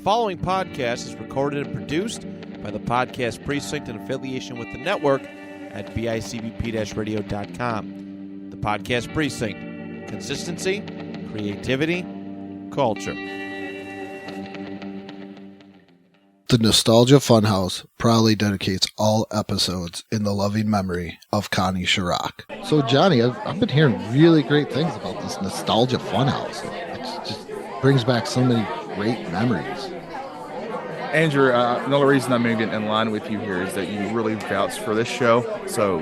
following podcast is recorded and produced by the Podcast Precinct in affiliation with the network at bicbp-radio.com. The Podcast Precinct. Consistency, creativity, culture. The Nostalgia Funhouse proudly dedicates all episodes in the loving memory of Connie Chirac. So, Johnny, I've been hearing really great things about this Nostalgia Funhouse. It just brings back so many great memories. Andrew, another reason I'm moving in line with you here is that you really vouch for this show. So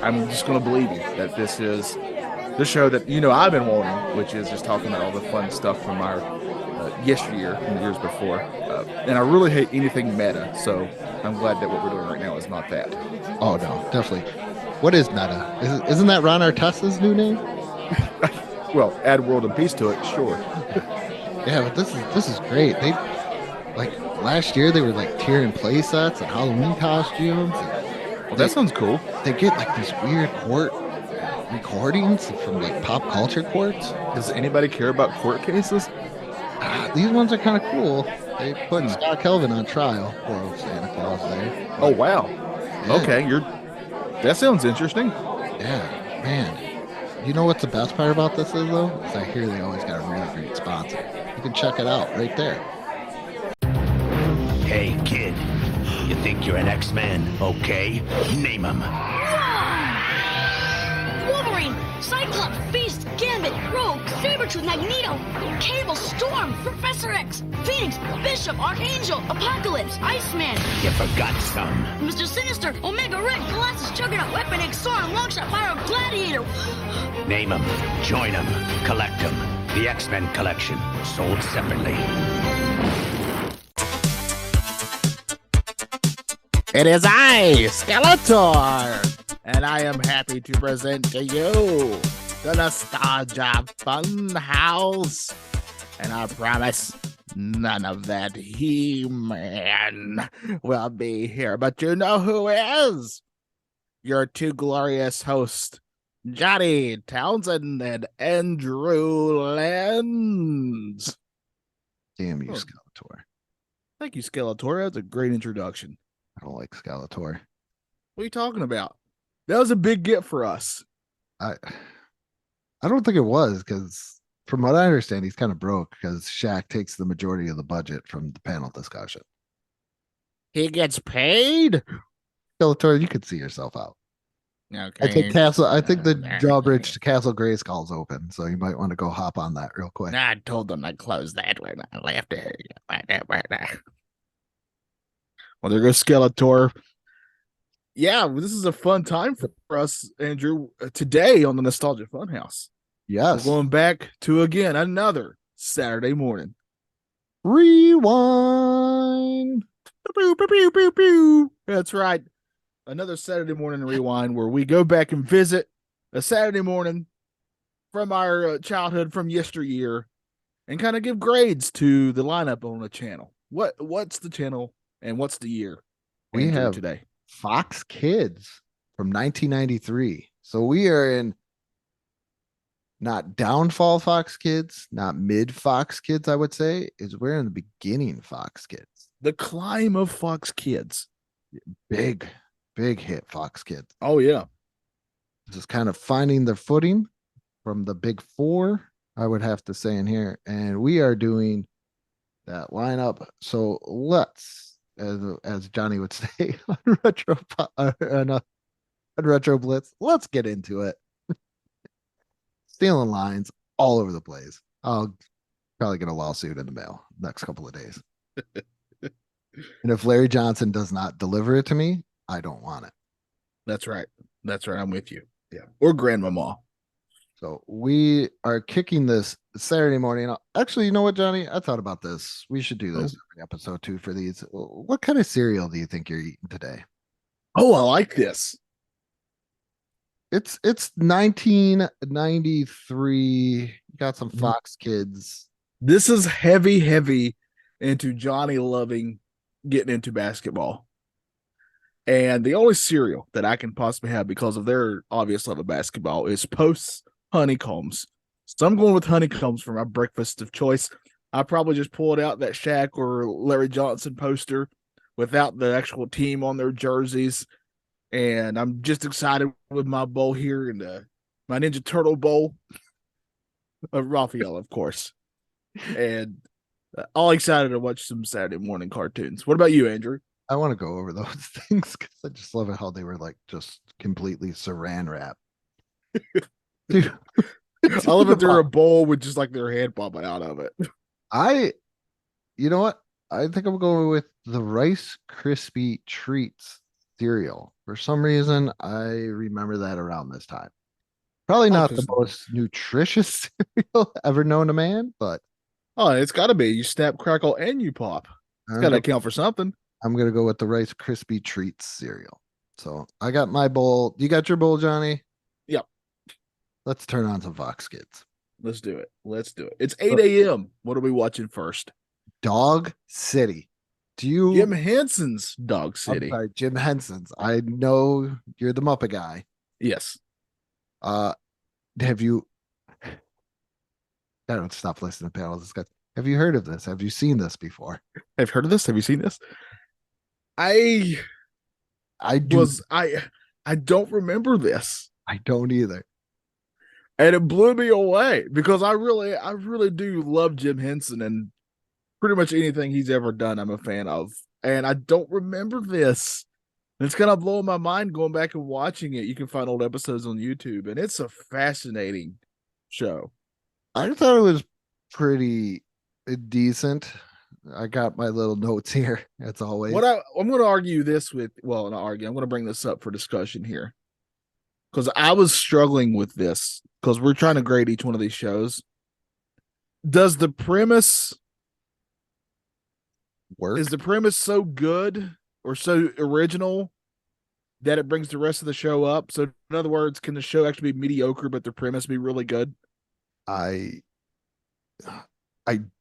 I'm just going to believe you that this is the show that I've been wanting, which is just talking about all the fun stuff from our yesteryear and the years before. And I really hate anything meta, so I'm glad that what we're doing right now is not that. Oh, no, definitely. What is meta? Isn't that Ron Artesta's new name? Well, add World and Peace to it, sure. Yeah, but this is great. They, last year they were tearing play sets and Halloween costumes. Well, that sounds cool. They get these weird court recordings from pop culture courts. Does anybody care about court cases? These ones are kind of cool. They put Scott Kelvin on trial. Poor old Santa Claus there. Oh, wow. Yeah. Okay, that sounds interesting. Yeah, man. You know what's the best part about this is, though? Is I hear they always got a really great sponsor. You can check it out right there. Hey, kid. You think you're an X-Man? Okay. Name him. Wolverine, Cyclops, Beast, Gambit, Rogue, Sabretooth, Magneto, Cable, Storm, Professor X, Phoenix, Bishop, Archangel, Apocalypse, Iceman. You forgot some. Mr. Sinister, Omega Red, Colossus, Juggernaut, Weapon X, Sauron, Longshot, Pyro, Gladiator. Name them, join them, collect them. The X-Men collection, sold separately. It is I, Skeletor, and I am happy to present to you the Nostalgia Funhouse. And I promise none of that He-Man will be here. But you know who is? Your two glorious hosts, Johnny Townsend and Andrew Lenz. Damn you, Skeletor. Thank you, Skeletor. That's a great introduction. I don't like Skeletor. What are you talking about? That was a big get for us. I don't think it was, because from what I understand, he's kind of broke because Shaq takes the majority of the budget from the panel discussion. He gets paid? Skeletor, you could see yourself out. Okay. I think the drawbridge to Castle Grayskull's open, so you might want to go hop on that real quick. I told them to close that when I left. Well, there goes Skeletor. Yeah, this is a fun time for us, Andrew, today on the Nostalgia Funhouse. Yes. We're going back to, again, another Saturday morning. Rewind. Pew, pew, pew, pew, pew. That's right. Another Saturday morning rewind where we go back and visit a Saturday morning from our childhood, from yesteryear, and kind of give grades to the lineup on the channel. What's the channel and what's the year? We have today Fox Kids from 1993. So we are in not downfall Fox Kids, not mid Fox Kids, I would say, is we're in the beginning Fox Kids. The climb of Fox Kids. Big hit Fox Kids. Oh, yeah. Just kind of finding their footing from the big four, I would have to say in here. And we are doing that lineup. So let's, as Johnny would say on Retro Blitz, let's get into it. Stealing lines all over the place. I'll probably get a lawsuit in the mail next couple of days. And if Larry Johnson does not deliver it to me, I don't want it. That's right. I'm with you. Yeah. Or Grandmama. So we are kicking this Saturday morning. Actually, you know what, Johnny? I thought about this. We should do this every episode too for these. What kind of cereal do you think you're eating today? Oh, I like this. It's 1993. Got some Fox Kids. This is heavy into Johnny loving getting into basketball. And the only cereal that I can possibly have because of their obvious love of basketball is Post's Honeycombs. So I'm going with Honeycombs for my breakfast of choice. I probably just pulled out that Shaq or Larry Johnson poster without the actual team on their jerseys. And I'm just excited with my bowl here and my Ninja Turtle bowl of Raphael, of course. And all excited to watch some Saturday morning cartoons. What about you, Andrew? I want to go over those things because I just love it how they were like just completely saran wrap. Dude, I love that they're a bowl with just like their head popping out of it. You know what? I think I'm going with the Rice Krispie Treats cereal. For some reason, I remember that around this time. Probably not the most nutritious cereal ever known to man, but it's got to be. You snap, crackle, and you pop. It's got to account for something. I'm going to go with the Rice Krispie Treats cereal. So I got my bowl. You got your bowl, Johnny? Yep. Let's turn on some Fox Kids. Let's do it. It's 8 a.m. What are we watching first? Dog City. Jim Henson's Dog City. I'm sorry, Jim Henson's. I know you're the Muppet guy. Yes. Have you? I don't stop listening to panels discuss. Have you heard of this? Have you seen this before? I've heard of this. Have you seen this? I don't remember this. I don't either. And it blew me away because I really do love Jim Henson, and pretty much anything he's ever done, I'm a fan of. And I don't remember this. And it's kind of blowing my mind going back and watching it. You can find old episodes on YouTube, and it's a fascinating show. I thought it was pretty decent. I got my little notes here, as always. I'm going to argue this with, well, not argue, I'm going to bring this up for discussion here. Because I was struggling with this, because we're trying to grade each one of these shows. Does the premise work? Is the premise so good or so original that it brings the rest of the show up? So, in other words, can the show actually be mediocre, but the premise be really good? I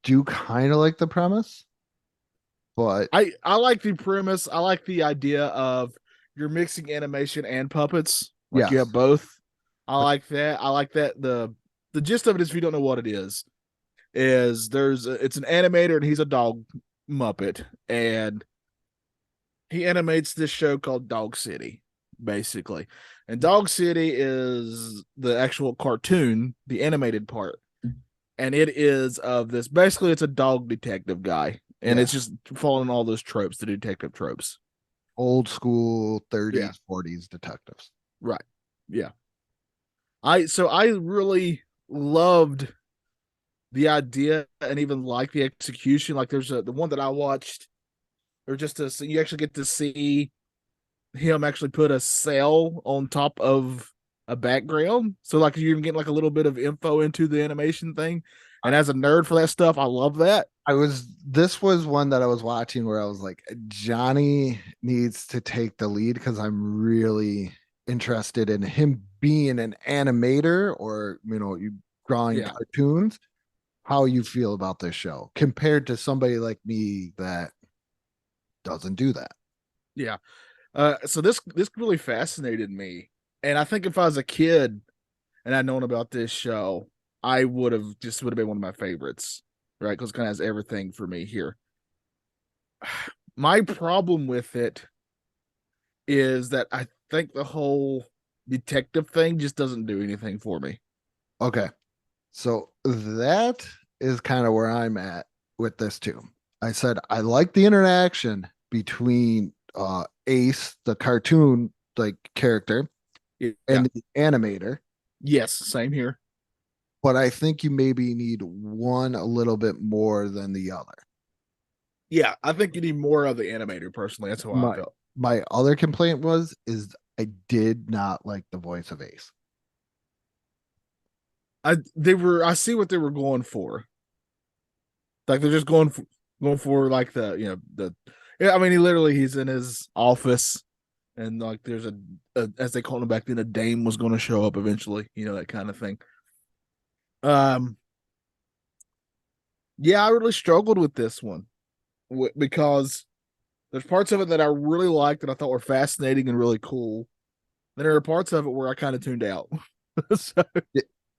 do kind of like the premise, but I like the premise. I like the idea of you're mixing animation and puppets. Like you have both. I like that. I like that. The gist of it is, if you don't know what it is it's an animator and he's a dog Muppet, and he animates this show called Dog City, basically. And Dog City is the actual cartoon, the animated part. And it is of this, basically it's a dog detective guy. And it's just following all those tropes, the detective tropes. Old school 30s, 40s detectives. Right. Yeah. I really loved the idea and even like the execution. Like there's the one that I watched, or just you actually get to see him actually put a cell on top of a background. So like you even get like a little bit of info into the animation thing. And as a nerd for that stuff, I love that. This was one that I was watching where I was like, Johnny needs to take the lead because I'm really interested in him being an animator, or you drawing cartoons. How you feel about this show compared to somebody like me that doesn't do that? Yeah. So this really fascinated me. And I think if I was a kid and I'd known about this show, I would have been one of my favorites, right? Because it kind of has everything for me here. My problem with it is that I think the whole detective thing just doesn't do anything for me. Okay. So that is kind of where I'm at with this too. I said I like the interaction between Ace, the cartoon like character, and the animator. Yes, same here. But I think you maybe need one a little bit more than the other. Yeah, I think you need more of the animator personally. That's how I felt. My other complaint is I did not like the voice of Ace. I see what they were going for. Like they're just going for like he's in his office, and like there's a as they called him back then, a dame was going to show up eventually, that kind of thing. Yeah, I really struggled with this one because there's parts of it that I really liked that I thought were fascinating and really cool. Then there are parts of it where I kind of tuned out. So.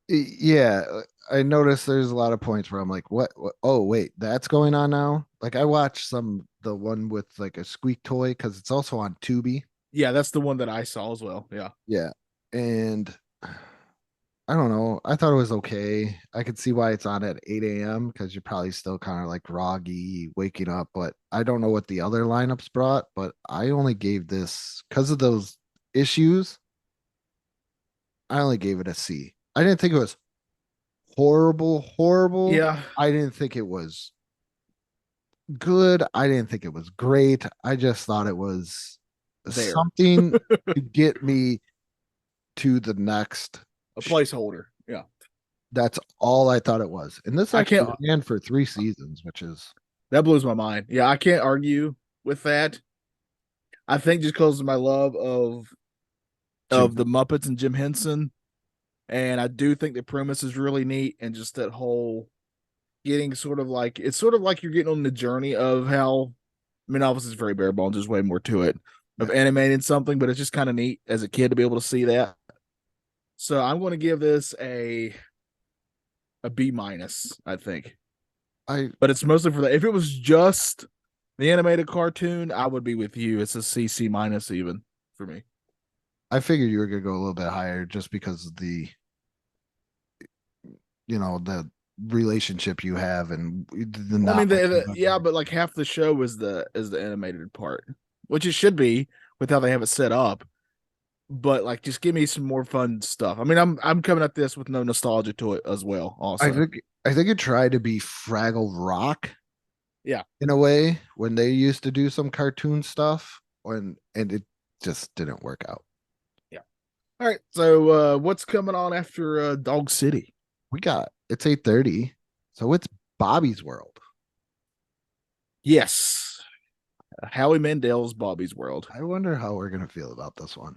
Yeah, I noticed there's a lot of points where I'm like, what? Oh, wait, that's going on now. Like I watched the one with like a squeak toy because it's also on Tubi. Yeah, that's the one that I saw as well. Yeah. Yeah, and I don't know. I thought it was okay. I could see why it's on at 8 a.m. because you're probably still kind of like groggy waking up. But I don't know what the other lineups brought. But I only gave this because of those issues. I only gave it a C. I didn't think it was horrible. Yeah. I didn't think it was good. I didn't think it was great. I just thought it was There. something to get me to the next. A placeholder. Yeah. That's all I thought it was. And this I actually can't- ran for 3 seasons, which is That blows my mind. Yeah, I can't argue with that. I think just because of my love of the Muppets and Jim Henson. And I do think the premise is really neat, and just that whole getting it's sort of like you're getting on the journey of how, I mean, obviously it's very bare bones, there's way more to it of animating something, but it's just kind of neat as a kid to be able to see that. So I'm going to give this a B minus, I think. But it's mostly for that. If it was just the animated cartoon, I would be with you. It's a C minus even for me. I figured you were gonna go a little bit higher just because of the relationship you have and yeah, but like half the show is the animated part, which it should be with how they have it set up. But like, just give me some more fun stuff. I mean, I'm coming at this with no nostalgia to it as well. Also, I think it tried to be Fraggle Rock. Yeah. In a way, when they used to do some cartoon stuff and it just didn't work out. All right. So what's coming on after Dog City? It's 8:30, so it's Bobby's World. Yes. Howie Mandel's Bobby's World. I wonder how we're gonna feel about this one.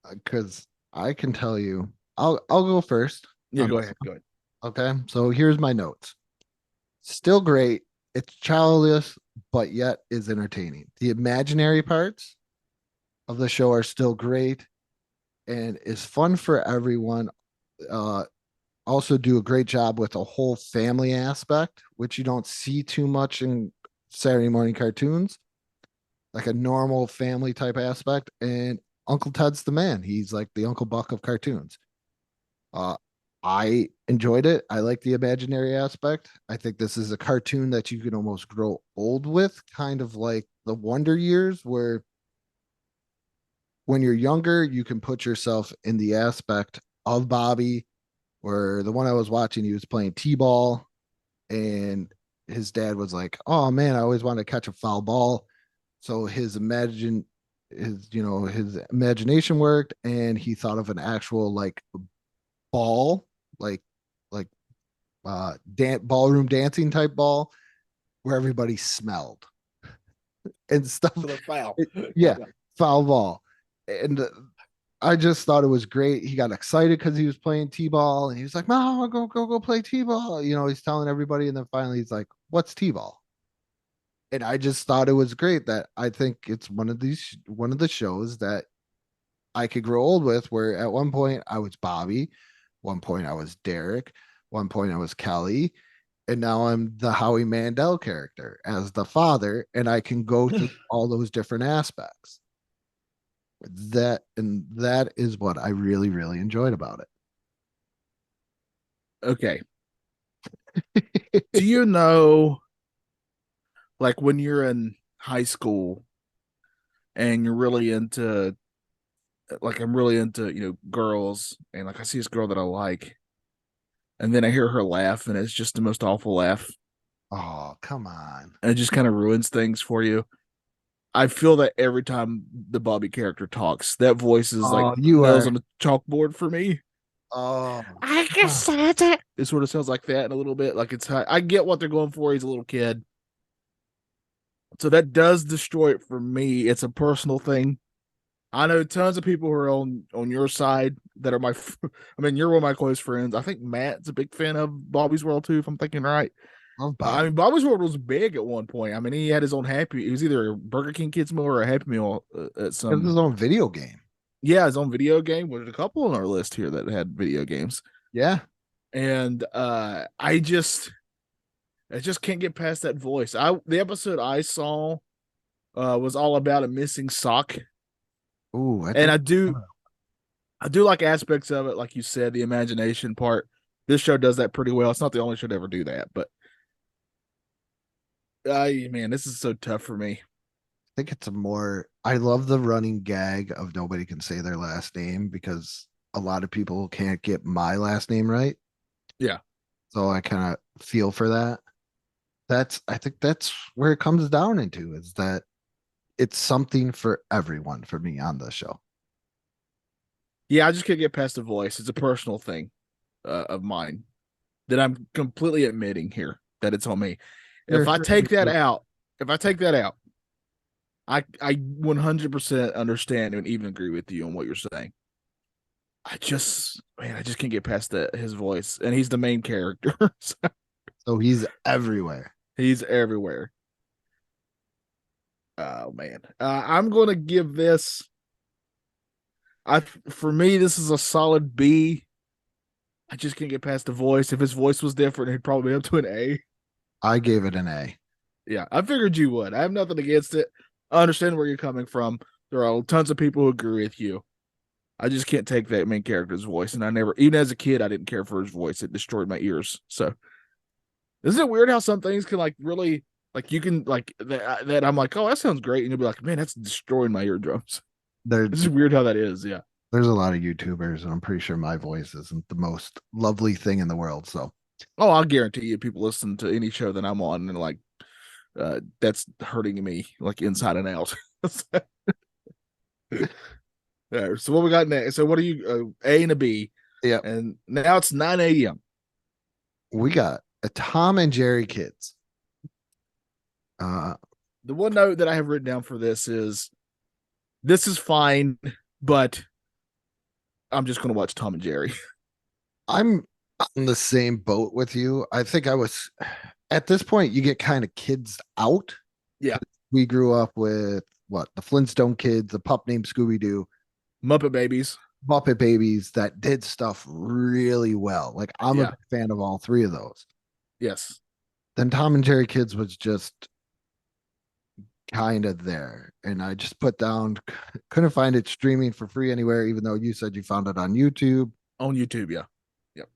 Because I can tell you, I'll go first. Yeah, go ahead. Okay, so here's my notes. Still great. It's childish, but yet is entertaining. The imaginary parts of the show are still great and is fun for everyone. Also do a great job with a whole family aspect, which you don't see too much in Saturday morning cartoons, like a normal family type aspect. And Uncle Ted's the man. He's like the Uncle Buck of cartoons. I enjoyed it. I like the imaginary aspect. I think this is a cartoon that you can almost grow old with, kind of like the Wonder Years, where when you're younger, you can put yourself in the aspect of Bobby, where the one I was watching, he was playing T-ball and his dad was like, "Oh man, I always wanted to catch a foul ball." So his imagination worked and he thought of an actual like ball, like ballroom dancing type ball where everybody smelled and stuff. Foul. Yeah, foul ball. And I just thought it was great. He got excited because he was playing T-ball and he was like, "Mom, I'll go play T-ball." He's telling everybody, and then finally he's like, "What's T-ball?" And I just thought it was great. That I think it's one of the shows that I could grow old with, where at one point I was Bobby, one point I was Derek, one point I was Kelly, and now I'm the Howie Mandel character as the father, and I can go through all those different aspects. That is what I really, really enjoyed about it. Okay. Do you know, like when you're in high school and you're really into, like I'm really into, girls, and like I see this girl that I like, and then I hear her laugh and it's just the most awful laugh. Oh, come on. And it just kind of ruins things for you. I feel that every time the Bobby character talks, that voice is like nails on the chalkboard for me. Oh, I guess that's it. It sort of sounds like that in a little bit. Like I get what they're going for. He's a little kid. So that does destroy it for me. It's a personal thing. I know tons of people who are on your side that are you're one of my close friends. I think Matt's a big fan of Bobby's World too, if I'm thinking right. I mean, Bobby's World was big at one point. I mean, he had his own it was either a Burger King Kids Meal or a Happy Meal at some. It was his own video game. Yeah, his own video game. There's a couple on our list here that had video games. Yeah. And I just can't get past that voice. The episode I saw was all about a missing sock. Ooh, And I do like aspects of it, like you said, the imagination part. This show does that pretty well. It's not the only show to ever do that, but man, this is so tough for me. think it's I love the running gag of nobody can say their last name because a lot of people can't get my last name right. Yeah. So I kind of feel for that. I think that's where it comes down into is that it's something for everyone for me on the show. Yeah, I just can't get past the voice. It's a personal thing of mine that I'm completely admitting here that it's on me. If I take that out, I 100% understand and even agree with you on what you're saying. I just can't get past his voice, and he's the main character. So he's everywhere. He's everywhere. Oh man, I'm going to give this. For me, this is a solid B. I just can't get past the voice. If his voice was different, he'd probably be up to an A. I gave it an A. Yeah, I figured you would. I have nothing against it. I understand where you're coming from. There are tons of people who agree with you. I just can't take that main character's voice. And I never, even as a kid, I didn't care for his voice. It destroyed my ears. So, isn't it weird how some things can like really, like you can, like that I'm like, oh, that sounds great. And you'll be like, man, that's destroying my eardrums. This is weird how that is. Yeah. There's a lot of YouTubers, and I'm pretty sure my voice isn't the most lovely thing in the world. So, oh, I'll guarantee you, people listen to any show that I'm on, and like, that's hurting me like inside and out. Yeah, so what we got next? So what are you? A and a B. Yeah, and now it's 9 a.m. We got a Tom and Jerry Kids. The one note that I have written down for this is fine, but I'm just going to watch Tom and Jerry. I'm on the same boat with you. I think I was at this point, you get kind of kids out. Yeah. We grew up with the Flintstone Kids, the pup named Scooby-Doo, Muppet Babies that did stuff really well. Like I'm a big fan of all three of those. Yes. Then Tom and Jerry Kids was just kind of there. And I just put down, couldn't find it streaming for free anywhere, even though you said you found it on YouTube. On YouTube, yeah. Yep.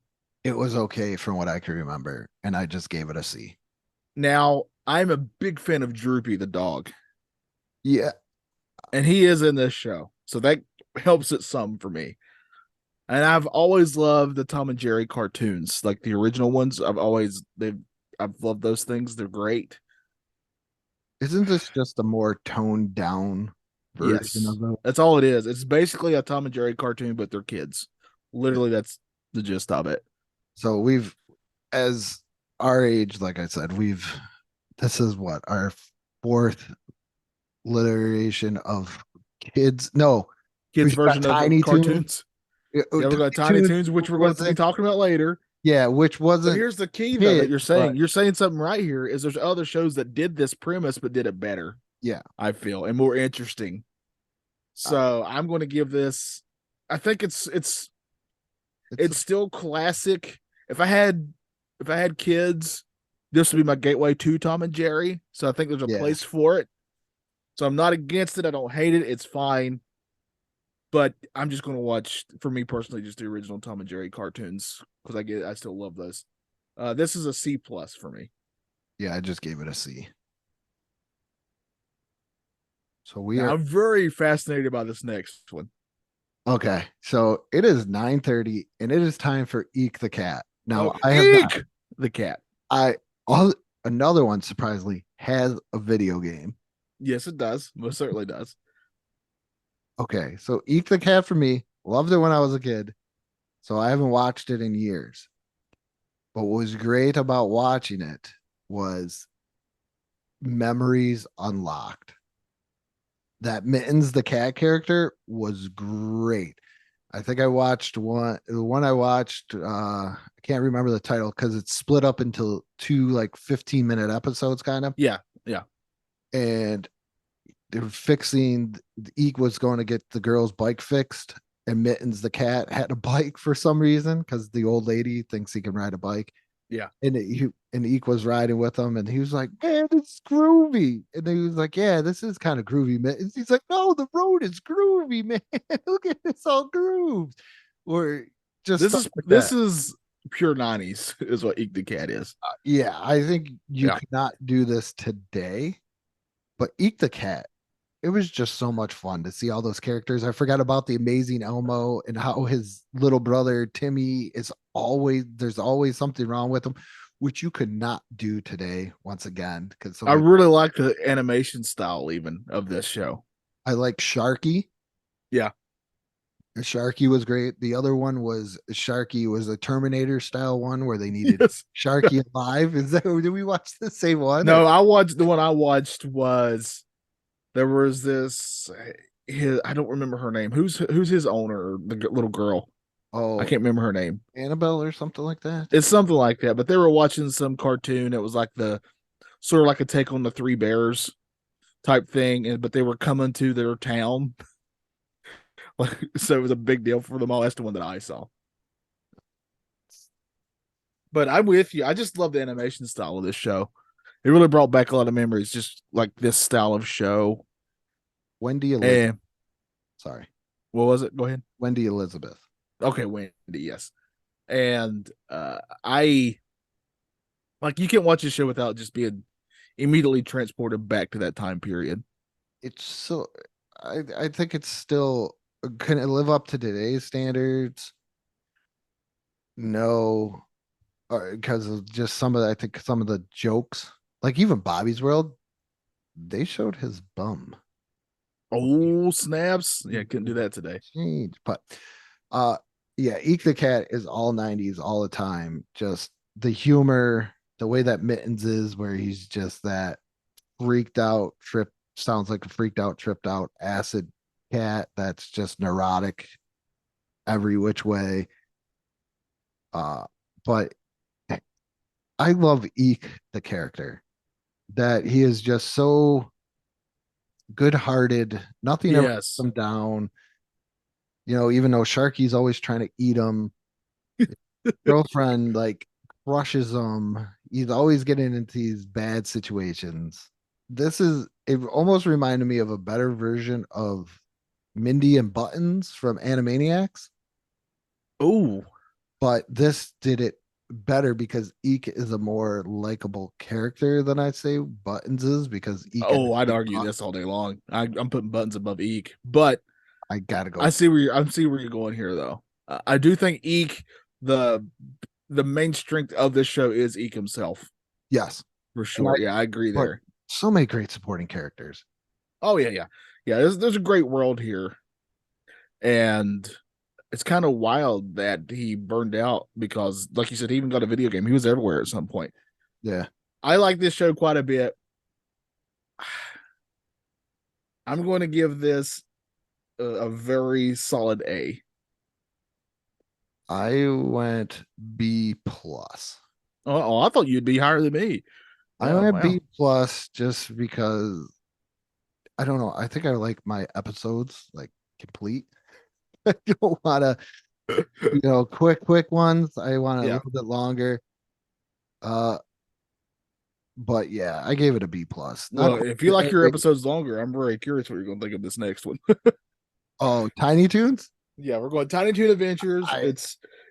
It was okay from what I can remember. And I just gave it a C. Now, I'm a big fan of Droopy the dog. Yeah. And he is in this show. So that helps it some for me. And I've always loved the Tom and Jerry cartoons, like the original ones. I've loved those things. They're great. Isn't this just a more toned down version of it? That's all it is. It's basically a Tom and Jerry cartoon, but they're kids. Literally, that's the gist of it. So as our age, like I said, this is what, our fourth iteration of kids version of Tiny cartoons. Yeah, we got Tiny Toons, which we're going to be talking about later. Yeah, which wasn't. But here's the key though that you're saying. You're saying something right here. Is there's other shows that did this premise but did it better. Yeah, I feel, and more interesting. So I'm going to give this. I think it's still classic. If I had kids, this would be my gateway to Tom and Jerry. So I think there's a place for it. So I'm not against it. I don't hate it. It's fine. But I'm just going to watch, for me personally, just the original Tom and Jerry cartoons because I still love those. This is a C+ for me. Yeah, I just gave it a C. So I'm very fascinated by this next one. Okay, so it is 9:30 and it is time for Eek the Cat. Now Eek the Cat. Another one surprisingly has a video game. Yes, it does. Most certainly does. Okay, so Eek the Cat for me, loved it when I was a kid. So I haven't watched it in years. But what was great about watching it was memories unlocked. That Mittens the cat character was great. I think I watched the one I watched, I can't remember the title because it's split up into two like 15-minute episodes kind of. Yeah. And they were fixing. Eek was going to get the girl's bike fixed, and Mittens the cat had a bike for some reason because the old lady thinks he can ride a bike. Yeah. And Eek was riding with him, and he was like, "Man, it's groovy." And he was like, "Yeah, this is kind of groovy, man." He's like, "No, the road is groovy, man. Look at this, all grooved." Or just This stuff is like this that. is pure 90s is what Eek the Cat is. Yeah, I think you Yeah. could not do this today, but Eek the Cat, it was just so much fun to see all those characters. I forgot about the amazing Elmo and how his little brother Timmy is always there's always something wrong with him, which you could not do today once again. Because I really like the animation style even of this show. I like Sharky. Yeah. Sharky was great. The other one was Sharky was a Terminator style one where they needed Yes. Sharky alive. Is that did we watch the same one? No, the one I watched was there was this I don't remember her name. Who's his owner, the little girl? Oh, I can't remember her name. Annabelle or something like that. It's something like that. But they were watching some cartoon. It was like the sort of like a take on the Three Bears type thing, but they were coming to their town. So it was a big deal for them all. That's the one that I saw. But I'm with you. I just love the animation style of this show. It really brought back a lot of memories, just like this style of show. Wendy Elizabeth. And Sorry. what was it? Go ahead. Wendy Elizabeth. Okay, Wendy, yes. And I like you can't watch this show without just being immediately transported back to that time period. It's so I think it's still can it live up to today's standards? No, because of just I think some of the jokes, like even Bobby's World, they showed his bum. Oh, snaps. Yeah, couldn't do that today. Change, but yeah, Eek the Cat is all 90s all the time. Just the humor, the way that Mittens is, where he's just that freaked out, sounds like a freaked out, tripped out acid cat that's just neurotic every which way. But I love Eek the character, that he is just so good-hearted. Nothing ever lets Yes. him down. You know, even though Sharky's always trying to eat him, girlfriend like crushes him. He's always getting into these bad situations. It almost reminded me of a better version of Mindy and Buttons from Animaniacs, Oh, but this did it better because Eek is a more likable character than I'd say Buttons is, because Eek. I'd argue this all day long. I'm putting Buttons above Eek, but I gotta go. I see where you're going here, though. I do think Eek, the main strength of this show is Eek himself, Yes, for sure. Yeah, I agree but there. so many great supporting characters. Oh yeah. There's a great world here, and it's kind of wild that he burned out because, like you said, he even got a video game. He was everywhere at some point. Yeah, I like this show quite a bit. I'm going to give this a very solid A. I went B plus. Oh, I thought you'd be higher than me. I Oh, went wow. B plus just because I don't know. I think I like my episodes like complete. I don't want to, quick ones. I want a Yeah. little bit longer. But yeah, I gave it a B plus. Well, if you like your episodes longer, I'm very curious what you're going to think of this next one. Oh, Tiny Toons. Yeah, we're going Tiny Toon Adventures. I-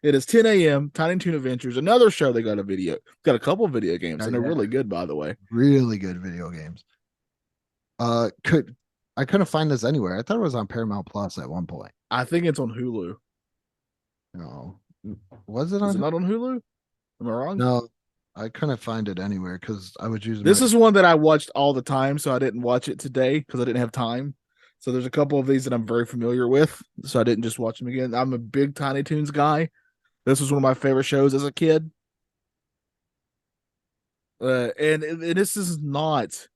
It is 10 a.m. Tiny Toon Adventures, another show. They got a couple of video games, and they're Yeah. really good, by the way. Really good video games. I couldn't find this anywhere. I thought it was on Paramount Plus at one point. I think it's on Hulu. No, was it Is on? it not on Hulu? Am I wrong? No, I couldn't find it anywhere because I was using. This is one that I watched all the time, so I didn't watch it today because I didn't have time. So there's a couple of these that I'm very familiar with, so I didn't just watch them again. I'm a big Tiny Toons guy. This was one of my favorite shows as a kid. And this is not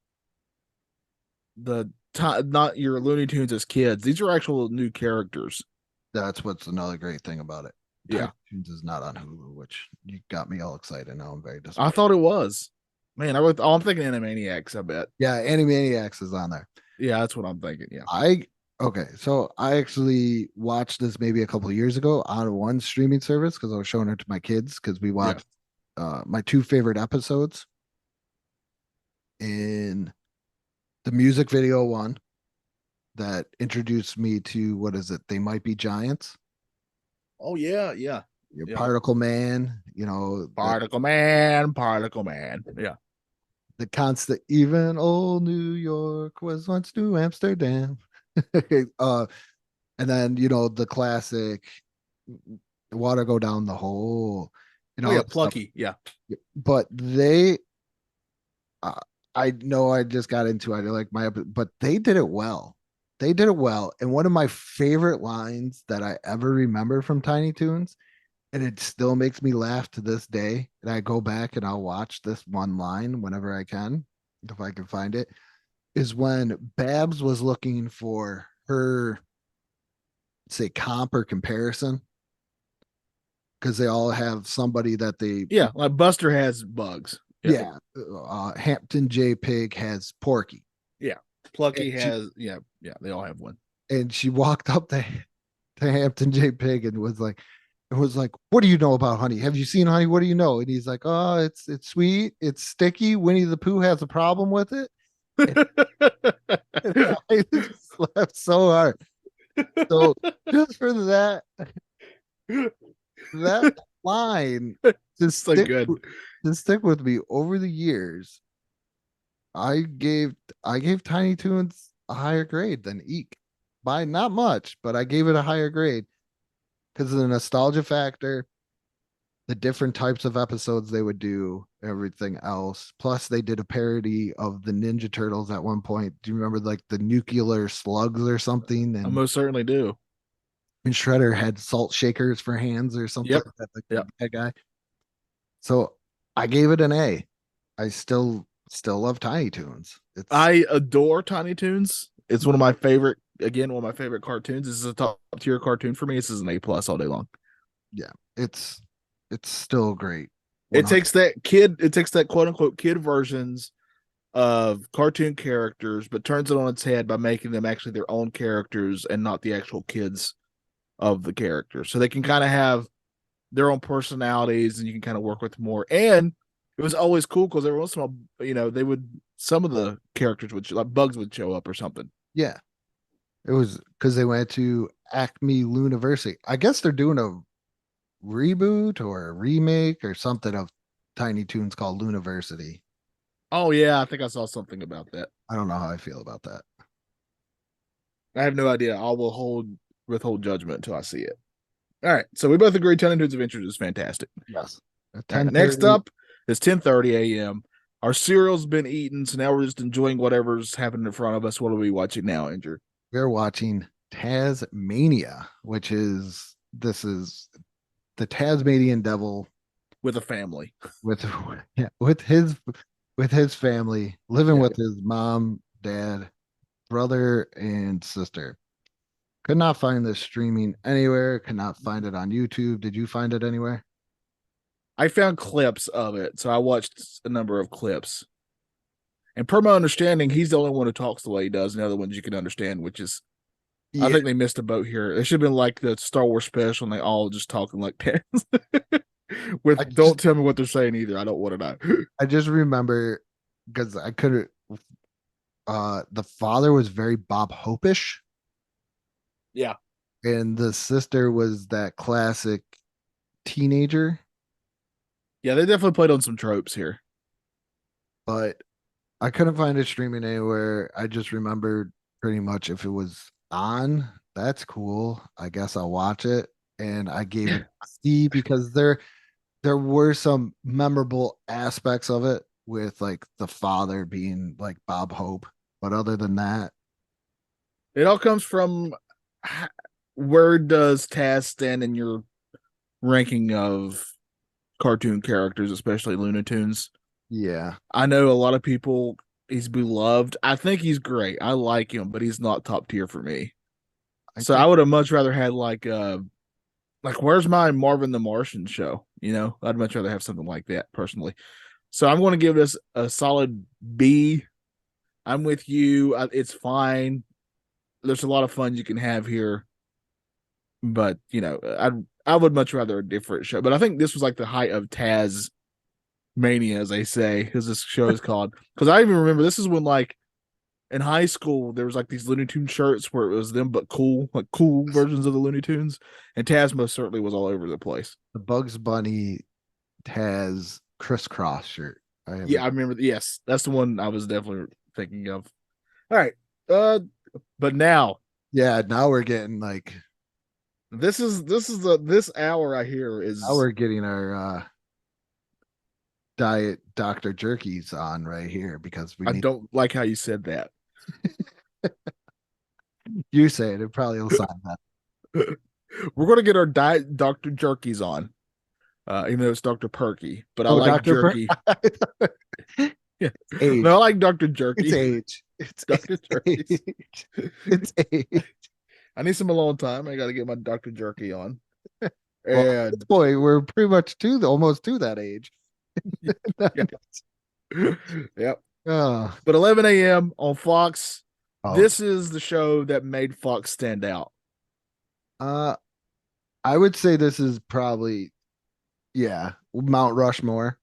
not your Looney Tunes as kids. These are actual new characters. That's what's another great thing about it. Yeah. Tiny Toons is not on Hulu, which you got me all excited. Now I'm very I disappointed. thought it was. Man, I'm thinking Animaniacs, I bet. Yeah, Animaniacs is on there. Yeah, that's what I'm thinking. Yeah. Okay, so I actually watched this maybe a couple of years ago on one streaming service because I was showing it to my kids because we watched my two favorite episodes in the music video one that introduced me to what is it? They Might Be Giants. Oh yeah, yeah. Your Yeah. Particle Man, Particle Man. Yeah. the constant, even old New York was once New Amsterdam. And then the classic water go down the hole, Oh yeah, stuff. Plucky. Yeah. But they, I know I just got into it, but they did it well. They did it well. And one of my favorite lines that I ever remember from Tiny Toons, and it still makes me laugh to this day, and I go back and I'll watch this one line whenever I can, if I can find it, is when Babs was looking for her, say, comp or comparison, because they all have somebody that they like Buster has Bugs. Hampton J Pig has Porky. Yeah. Plucky And has they all have one. and she walked up to Hampton J Pig and was like, what do you know about honey? Have you seen honey? What do you know? And he's like, oh, it's sweet, it's sticky, Winnie the Pooh has a problem with it. And I just laughed so hard. So just for that line to So stick, good. to stick with me over the years, I gave Tiny Toons a higher grade than Eek by not much, but I gave it a higher grade because of the nostalgia factor, the different types of episodes they would do, everything else. Plus, they did a parody of the Ninja Turtles at one point. Do you remember like the nuclear slugs or something? I And most certainly do. Shredder had salt shakers for hands or something Yep. like that, like Yep. that guy. So I gave it an A. I still love Tiny Toons. I adore Tiny Toons. It's one of my favorite cartoons. This is a top tier cartoon for me. This is an A+ all day long. it's still great. It takes that quote unquote kid versions of cartoon characters, but turns it on its head by making them actually their own characters and not the actual kids of the characters. So they can kind of have their own personalities and you can kind of work with more. And it was always cool because every once in a while, some of the characters like Bugs would show up or something. Yeah. It was because they went to Acme Luniversity. I guess they're doing a reboot or a remake or something of Tiny Toons called Luniversity. Oh yeah, I think I saw something about that. I don't know how I feel about that. I have no idea. I will withhold judgment until I see it. All right, so we both agree Tiny Toons Adventures is fantastic. Yes. All right, next up is 10:30 a.m. Our cereal's been eaten, so now we're just enjoying whatever's happening in front of us. What are we watching now, Andrew? We're watching Tasmania, which is the Tasmanian Devil With a family. with his family, living with his mom, dad, brother, and sister. Could not find this streaming anywhere. Could not find it on YouTube. Did you find it anywhere? I found clips of it, so I watched a number of clips. And per my understanding, he's the only one who talks the way he does, and the other ones you can understand, which is Yeah. I think they missed a boat here. It should have been like the Star Wars special, and they all just talking like that. Don't tell me what they're saying either. I don't want to know. I just remember because I couldn't. The father was very Bob Hope-ish. Yeah. And the sister was that classic teenager. Yeah, they definitely played on some tropes here. But I couldn't find it streaming anywhere. I just remembered pretty much if it was on, that's cool. I guess I'll watch it. And I gave it a C because there were some memorable aspects of it with like the father being like Bob Hope. But other than that, it all comes from where does Taz stand in your ranking of cartoon characters, especially Looney Tunes? Yeah. I know a lot of people, he's beloved. I think he's great. I like him, but he's not top tier for me. I would have much rather had like where's my Marvin the Martian show? I'd much rather have something like that personally. So I'm going to give this a solid B. I'm with you. It's fine. There's a lot of fun you can have here, but I would much rather a different show. But I think this was like the height of Taz mania, as they say, as this show is called. Because I even remember this is when, like, in high school there was like these Looney Tunes shirts where it was them but cool, like cool versions of the Looney Tunes, and Taz most certainly was all over the place. The Bugs Bunny has crisscross shirt. I remember. Yes, that's the one I was definitely thinking of. All right, but now, now we're getting like this hour right here is now we're getting our diet Dr. Jerky's on right here because I don't like how you said that. You say it probably will sign that. We're gonna get our diet Dr. Jerky's on. Even though it's Dr. Perky, but I like Dr. jerky. Yeah. Age. No, I like Dr. Jerky. It's age. It's Dr. Jerky. It's age. I need some alone time. I got to get my Dr. Jerky on. And boy, we're pretty much almost to that age. Yep. Oh. But 11 a.m. on Fox. Oh. This is the show that made Fox stand out. I would say this is probably, Mount Rushmore.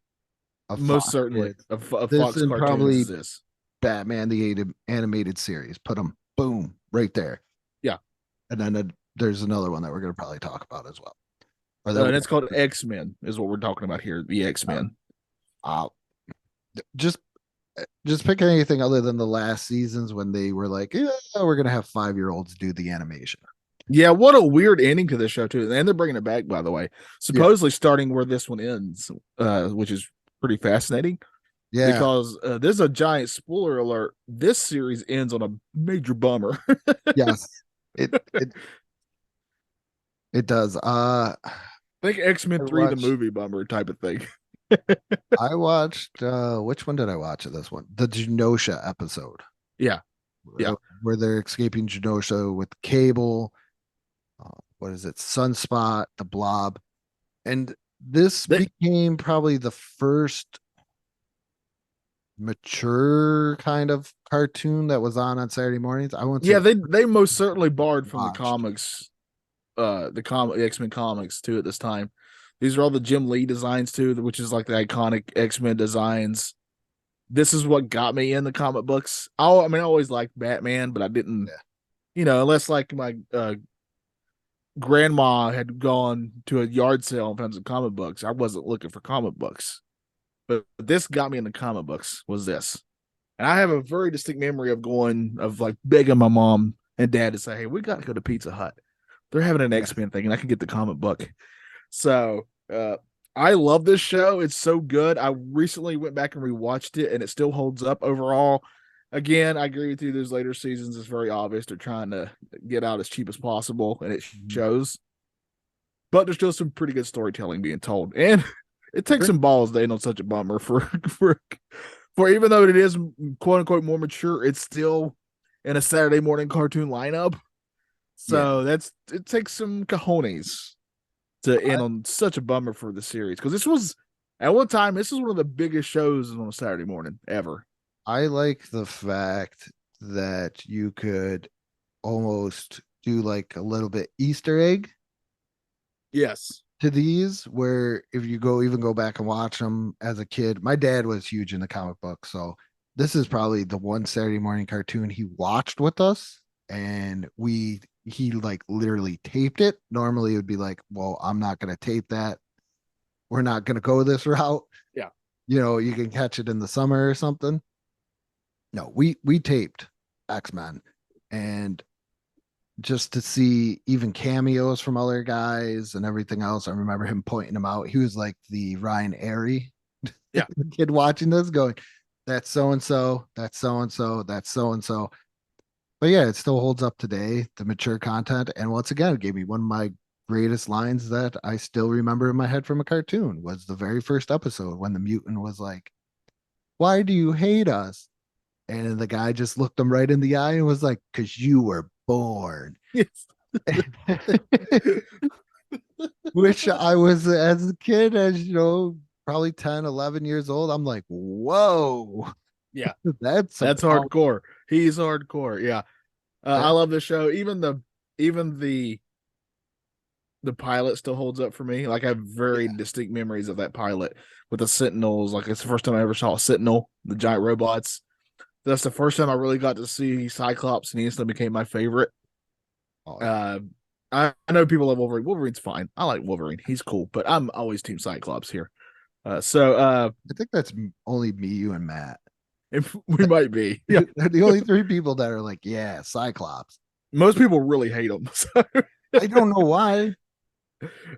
Most certainly. Of Fox is cartoons probably is this. Batman the animated series. Put them, boom, right there. Yeah. And then there's another one that we're going to probably talk about as well. And it's called X-Men is what we're talking about here. The X-Men. Just pick anything other than the last seasons when they were like, we're going to have 5-year-olds do the animation. Yeah, what a weird ending to this show too. And they're bringing it back, by the way. Supposedly starting where this one ends, which is pretty fascinating. Yeah, because there's a giant spoiler alert. This series ends on a major bummer. Yes, it does. I think X-Men 3 the movie bummer type of thing. I watched which one did I watch of this one? The Genosha episode. Yeah. Where they're escaping Genosha with Cable. What is it? Sunspot, the Blob. And this became probably the first mature kind of cartoon that was on Saturday mornings. I won't. Yeah, they most certainly borrowed from the comics, the X-Men comics too. At this time, these are all the Jim Lee designs too, which is like the iconic X-Men designs. This is what got me in the comic books. I always liked Batman, but I didn't, unless like my grandma had gone to a yard sale and found some comic books. I wasn't looking for comic books. But this got me in the comic books was this. And I have a very distinct memory of like begging my mom and dad to say, hey, we got to go to Pizza Hut. They're having an X-Men thing and I can get the comic book. So I love this show. It's so good. I recently went back and rewatched it and it still holds up overall. Again, I agree with you. Those later seasons, it's very obvious they're trying to get out as cheap as possible and it shows. But there's still some pretty good storytelling being told. And it takes some balls to end on such a bummer for even though it is quote unquote more mature, it's still in a Saturday morning cartoon lineup. So it takes some cojones to end on such a bummer for the series. Because this was at one time, this is one of the biggest shows on a Saturday morning ever. I like the fact that you could almost do like a little bit Easter egg. Yes. To these, where if you go back and watch them as a kid, my dad was huge in the comic book, so this is probably the one Saturday morning cartoon he watched with us, and he like literally taped it. Normally it would be like, well, I'm not going to tape that. We're not going to go this route. Yeah. You can catch it in the summer or something. No, we taped X-Men, and just to see even cameos from other guys and everything else. I remember him pointing them out. He was like the Ryan Airy kid watching this going, that's so-and-so, that's so-and-so, that's so-and-so. But yeah, it still holds up today, the mature content. And once again, it gave me one of my greatest lines that I still remember in my head from a cartoon was the very first episode when the mutant was like, why do you hate us? And the guy just looked him right in the eye and was like, because you were born. Yes. Which I was, as a kid, as probably 10, 11 years old, I'm like, whoa. Yeah. That's That's hardcore. He's hardcore. Yeah. I love the show. Even the pilot still holds up for me. Like, I have very distinct memories of that pilot with the Sentinels. Like, it's the first time I ever saw a Sentinel, the giant robots. That's the first time I really got to see Cyclops, and he instantly became my favorite. I know people love Wolverine. Wolverine's fine. I like Wolverine. He's cool, but I'm always Team Cyclops here. I think that's only me, you, and Matt. If we might be. Yeah. They're the only three people that are like, yeah, Cyclops. Most people really hate him. So. I don't know why.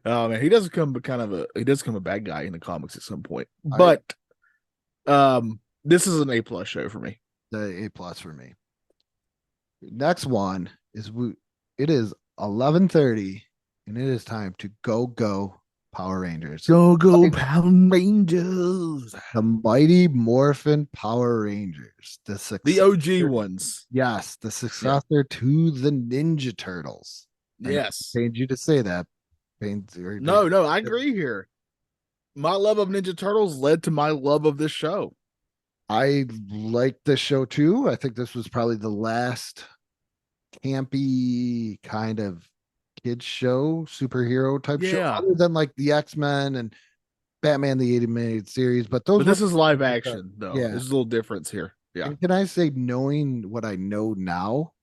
Oh man, he does become a bad guy in the comics at some point. But this is an A+ show for me. The A+ for me. Next one is it is 11:30, and it is time to go Power Rangers. Go Power Rangers. The Mighty Morphin Power Rangers. The OG ones. Yes, the successor to the Ninja Turtles. Yes. I paid you to say that. No, I agree here. My love of Ninja Turtles led to my love of this show. I like this show too. I think this was probably the last campy kind of kids show, superhero type show, other than like the X-Men and Batman the animated series. But this is live action though. Yeah, there's a little difference here. Yeah. And can I say, knowing what I know now,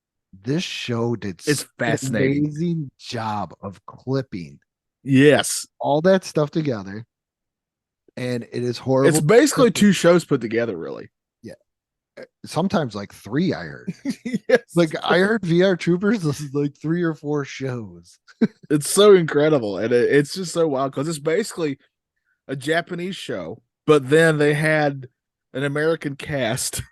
this show did it's fascinating, an amazing job of clipping. Yes, all that stuff together, and it is horrible. It's basically two shows put together, really. Yeah, sometimes like three. I heard. Yes, like I heard VR Troopers. This is like 3 or 4 shows. It's so incredible, and it's just so wild because it's basically a Japanese show, but then they had an American cast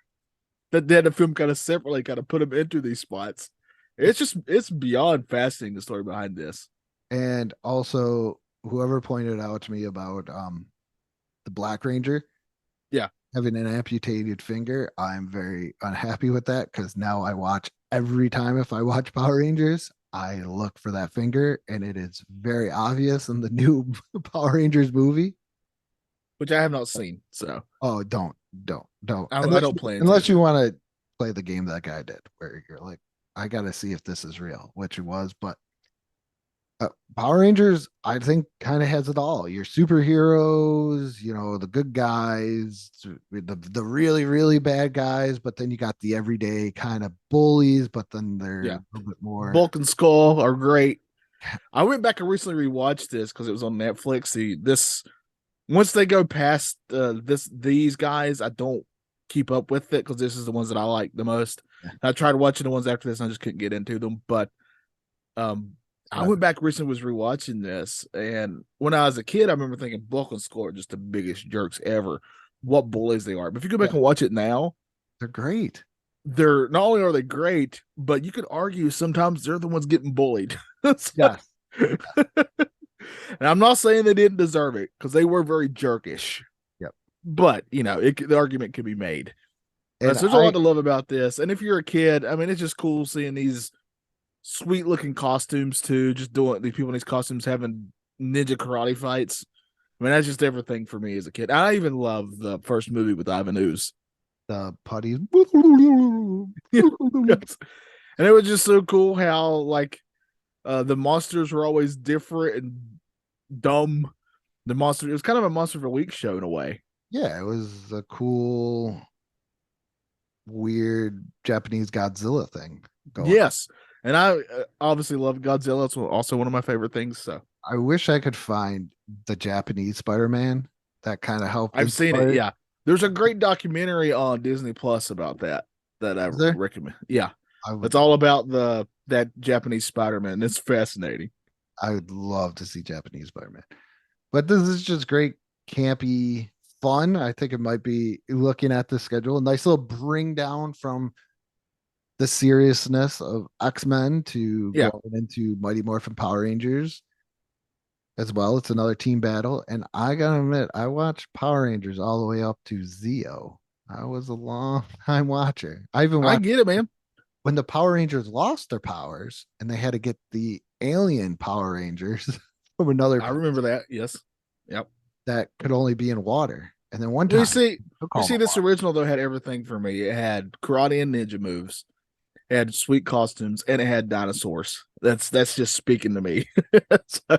that they had to film kind of separately, kind of put them into these spots. It's beyond fascinating, the story behind this. And also, whoever pointed out to me about the Black Ranger, having an amputated finger, I'm very unhappy with that, because now I watch every time. If I watch Power Rangers, I look for that finger, and it is very obvious in the new Power Rangers movie, which I have not seen. So don't. I don't play unless you want to play the game that guy did, where you're like, I got to see if this is real, which it was, but. Power Rangers, I think, kind of has it all. Your superheroes, the good guys, the really, really bad guys, but then you got the everyday kind of bullies, but then they're a little bit more. Bulk and Skull are great. I went back and recently rewatched this because it was on Netflix. Once they go past these guys, I don't keep up with it because this is the ones that I like the most. I tried watching the ones after this, and I just couldn't get into them, but I went back recently, was rewatching this, and when I was a kid, I remember thinking Bulk and Skull are just the biggest jerks ever. What bullies they are! But if you go back and watch it now, they're great. They're not only are they great, but you could argue sometimes they're the ones getting bullied. Yes. And I'm not saying they didn't deserve it, because they were very jerkish. Yep. But the argument could be made. So there's a lot to love about this, and if you're a kid, I mean, it's just cool seeing these sweet looking costumes too, just doing these people in these costumes having ninja karate fights. I mean, that's just everything for me as a kid. I even love the first movie with Ivan Ooze. The putties. Yes. And it was just so cool how the monsters were always different and dumb. It was kind of a Monster of the Week show in a way. Yeah, it was a cool, weird Japanese Godzilla thing going. Yes. And I obviously love Godzilla. It's also one of my favorite things. So I wish I could find the Japanese Spider-Man that kind of helped. I've seen it. Yeah. There's a great documentary on Disney Plus about that I recommend. Yeah. It's all about that Japanese Spider-Man. It's fascinating. I would love to see Japanese Spider-Man. But this is just great, campy fun. I think it might be, looking at the schedule, a nice little bring down from the seriousness of X-Men to going into Mighty Morphin Power Rangers as well. It's another team battle. And I gotta admit, I watched Power Rangers all the way up to Zeo. I was a long time watcher. I get it, man. When the Power Rangers lost their powers and they had to get the alien Power Rangers from another. I remember that. Yes. Yep. That could only be in water. And then one time, You see, took you home see, a this lot. original though had everything for me. It had karate and ninja moves, it had sweet costumes, and it had dinosaurs. That's just speaking to me. So,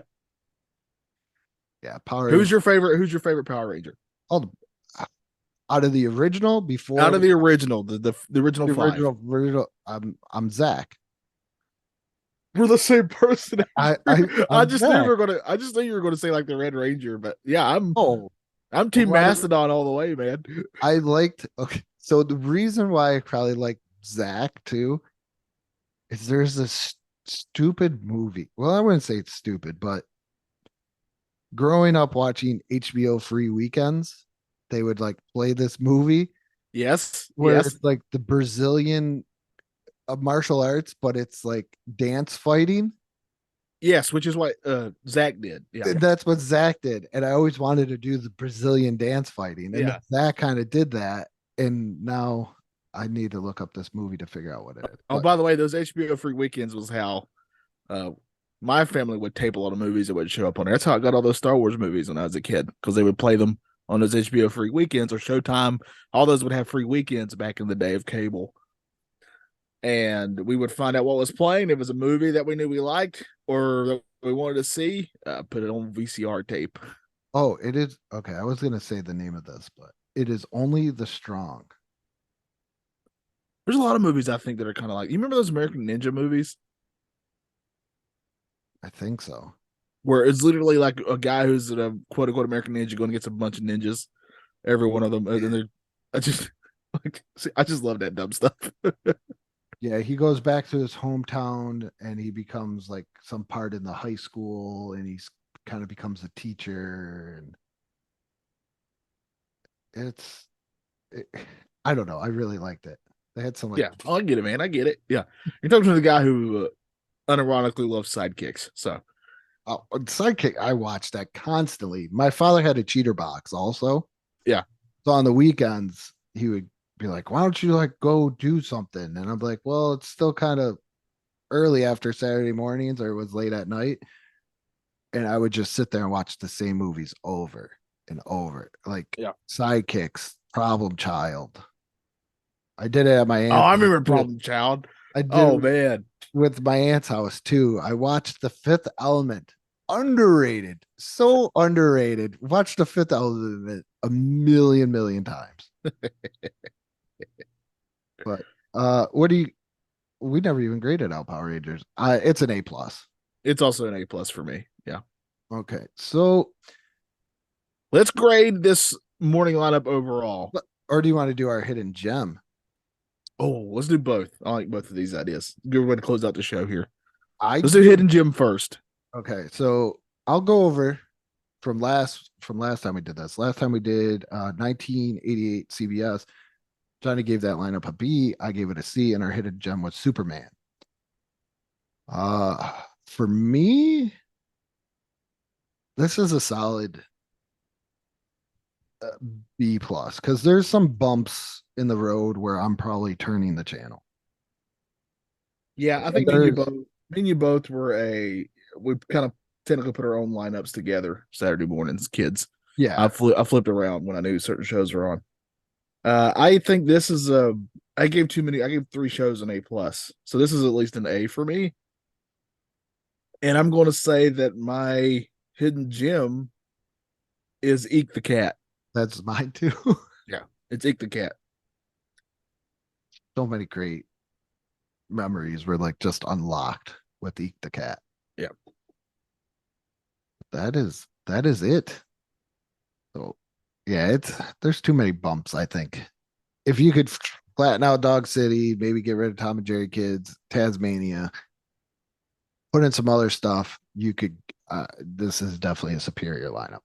Yeah, Power who's Rangers. your favorite? Who's your favorite Power Ranger All the, out of the original before out of the original? The original the five. original, I'm Zach. We're the same person. I I I'm just knew you Zach. were gonna. I just knew you were gonna say like the Red Ranger, but yeah, Oh, I'm Team Why- Mastodon all the way, man. I liked. Okay, so the reason why I probably like Zach too is there's this stupid movie. Well, I wouldn't say it's stupid, but growing up watching HBO free weekends, they would like play this movie Yes, where yes, it's like the Brazilian martial arts, but it's like dance fighting. yes. Which is what Zach did. Yeah, That's what Zach did. And I always wanted to do the Brazilian dance fighting. And Yeah. Zach kind of did that. And now I need to look up this movie to figure out what it is. Oh, But by the way, those HBO free weekends was how my family would tape a lot of movies that would show up on there. That's how I got all those Star Wars movies when I was a kid, because they would play them on those HBO free weekends or Showtime. All those would have free weekends back in the day of cable. And we would find out what was playing. If it was a movie that we knew we liked or that we wanted to see, put it on VCR tape. oh, it is okay. I was gonna say the name of this, but it is Only the Strong. There's a lot of movies I think that are kind of like, you remember those American Ninja movies I think so. where it's literally like a guy who's a quote unquote American Ninja going against a bunch of ninjas, every one of them, and then they're I just like I just love that dumb stuff. Yeah, he goes back to his hometown and he becomes like some part in the high school and he's kind of becomes a teacher and I don't know. I really liked it. They had some like Yeah, I get it, man. I get it. Yeah, you're talking to the guy who unironically loves sidekicks. So Sidekick. I watched that constantly. My father had a cheater box also. Yeah. So on the weekends, he would be like, why don't you like go do something? And I'm like, well, it's still kind of early after Saturday mornings or it was late at night. And I would just sit there and watch the same movies over and over. Like Yeah. Sidekicks, Problem Child. I did it at my aunt's. I remember house, too. Problem Child. I did Oh it man, with my aunt's house too. I watched The Fifth Element. Underrated. So underrated. Watched The Fifth Element a million times. But what do you we never even graded out Power Rangers. It's an A plus. it's also an A+ for me. Yeah, Okay. So let's grade this morning lineup overall. or do you want to do our hidden gem? Oh, let's do both. I like both of these ideas. Good way to close out the show here. I Let's do Hidden Gem first. Okay, so I'll go over from last time we did this. Last time we did 1988 CBS. Johnny gave that lineup a B. I gave it a C, and our hidden gem was Superman. For me, this is a solid B plus because there's some bumps in the road where I'm probably turning the channel. Yeah, I think me and you both were we kind of technically put our own lineups together Saturday mornings, kids. Yeah, I flipped around when I knew certain shows were on. I think this is I gave 3 shows an A+. So this is at least an A for me. And I'm going to say that my hidden gem is Eek the Cat. that's mine too. It's Eek the Cat. So many great memories were like just unlocked with Eek the Cat. Yeah. That is it. So yeah, there's too many bumps, I think. If you could flatten out Dog City, maybe get rid of Tom and Jerry Kids, Tasmania, put in some other stuff, you could this is definitely a superior lineup.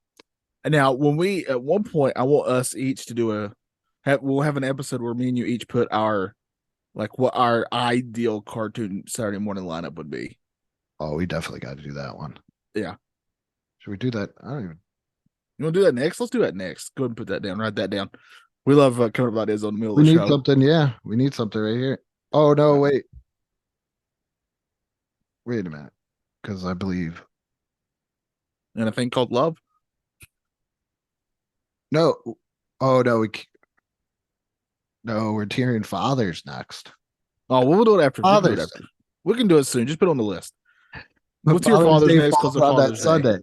And now when we at one point I want us each to do we'll have an episode where me and you each put our like what our ideal cartoon Saturday morning lineup would be. Oh, we definitely got to do that one. Yeah. Should we do that? I don't even. You want to do that next? Let's do that next. Go ahead and put that down. Write that down. We love coming up ideas on the middle We of the need show. something. Yeah, we need something right here. Oh no, wait. Wait a minute, because I believe And a thing called love. no. Oh no, we're tearing fathers next. Oh, we'll do it after. We'll do it Fathers. after. We can do it soon. Just put it on the list. But We'll tier Father's Day Day next falls because of on that Father's Day. Sunday.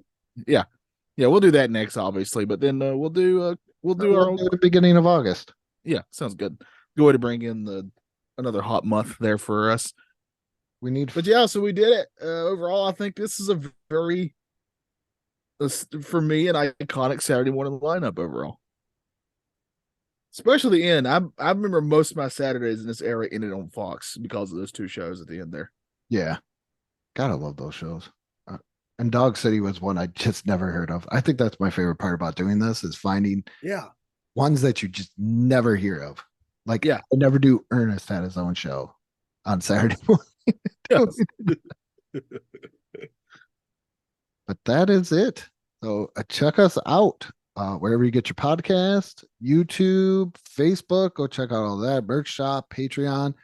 Yeah, we'll do that next, obviously. But then we'll do our own. Do the beginning of August. Yeah, sounds good. Good way to bring in another hot month there for us. We need. But yeah, so we did it. Overall, I think this is a very, for me, an iconic Saturday morning lineup overall. Especially the end. I remember most of my Saturdays in this era ended on Fox because of those two shows at the end there. Yeah. Gotta love those shows. And Dog City was one I just never heard of. I think that's my favorite part about doing this is finding ones that you just never hear of. Like, Yeah. I never do. Ernest had his own show on Saturday morning. But that is it. So check us out wherever you get your podcast, YouTube, Facebook. Go check out all that. Merch shop, Patreon,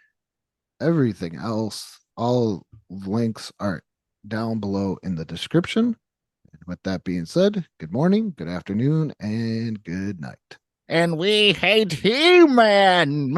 everything else. All links are down below in the description. And with that being said, good morning, good afternoon, and good night. And we hate He-Man.